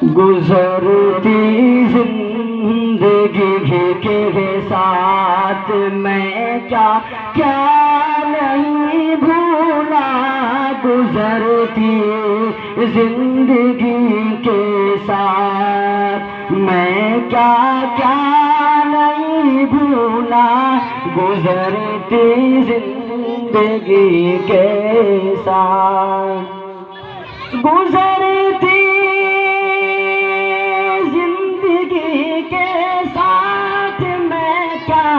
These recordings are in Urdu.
گزرتی زندگی کے ساتھ میں کیا کیا نہیں بھولا، گزرتی زندگی کے ساتھ میں کیا کیا نہیں بھولا، گزرتی زندگی کے ساتھ، گزرتی زندگی کے ساتھ میں کیا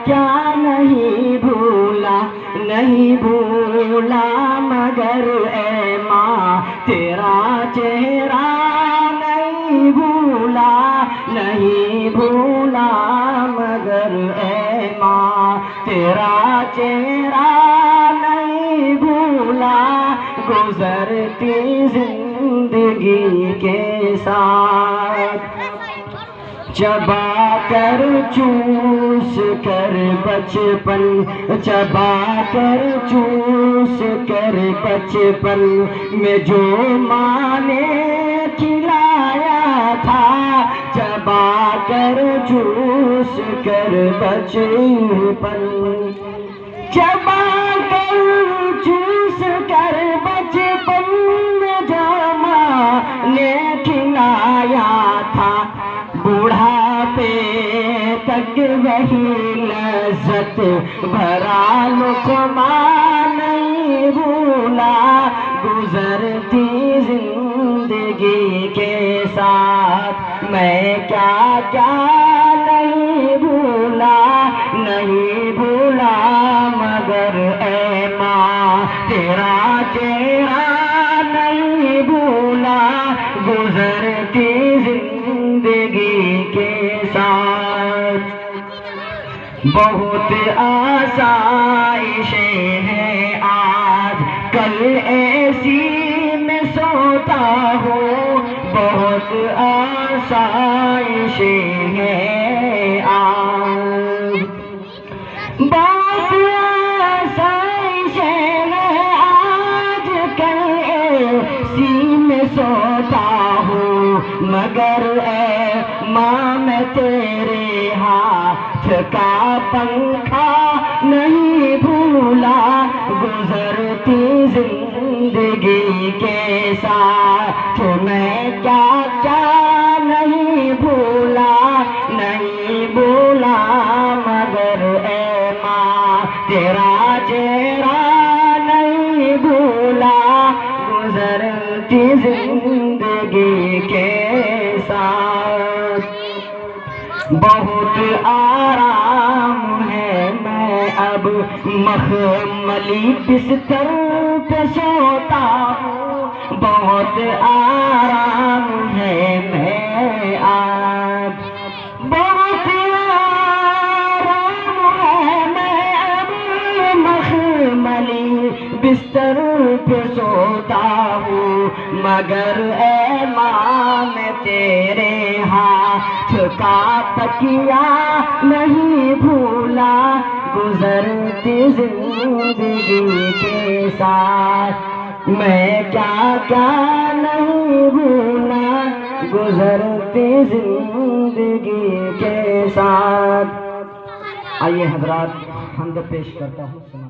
کیا نہیں بھولا، نہیں بھولا مگر اے ماں تیرا چہرہ نہیں بھولا، نہیں بھولا مگر اے ماں تیرا چہرہ نہیں بھولا، گزرتی زندگی کے ساتھ، چبا کر چوس کر بچپن، چبا کر چوس کر بچپن میں جو ماں نے کھلایا تھا، چبا کر چوس کر بچپن، چبا کر چوس کر بچپن میں جو ماں نے کھلایا تھا، بوڑھاپے تک وہی لذت بھرا لقمہ نہیں بھولا، گزرتی زندگی کے ساتھ میں کیا کیا نہیں بھولا، نہیں بھولا مگر اے ماں تیرا چہرہ نہیں بھولا، گزرتی زندگی کے ساتھ، بہت آسائشیں ہیں آج کل ایسی میں سوتا ہوں، بہت آسائشیں ہیں آج، بہت آسائشیں ہیں آج کل ایسی میں سوتا ہوں، مگر اے ماں میں تیرے ہاتھ کا پنکھا نہیں بھولا، گزرتی زندگی کے ساتھ میں کیا کیا نہیں بھولا، نہیں بھولا مگر اے ماں تیرا چہرہ نہیں بھولا، گزرتی زندگی کے ساتھ، بہت آرام ہے میں اب مخملی بستر پہ سوتا ہوں، بہت آرام ہے میں اب، بہت آرام ہے میں اب مخملی بستر پہ سوتا ہوں، مگر اے ماں میں تیرے ہاتھ کا تکیا نہیں بھولا، گزرتی زندگی کے ساتھ میں کیا کیا نہیں بھولا، گزرتی زندگی کے ساتھ۔ آئیے حضرات حمد پیش کرتا ہوں۔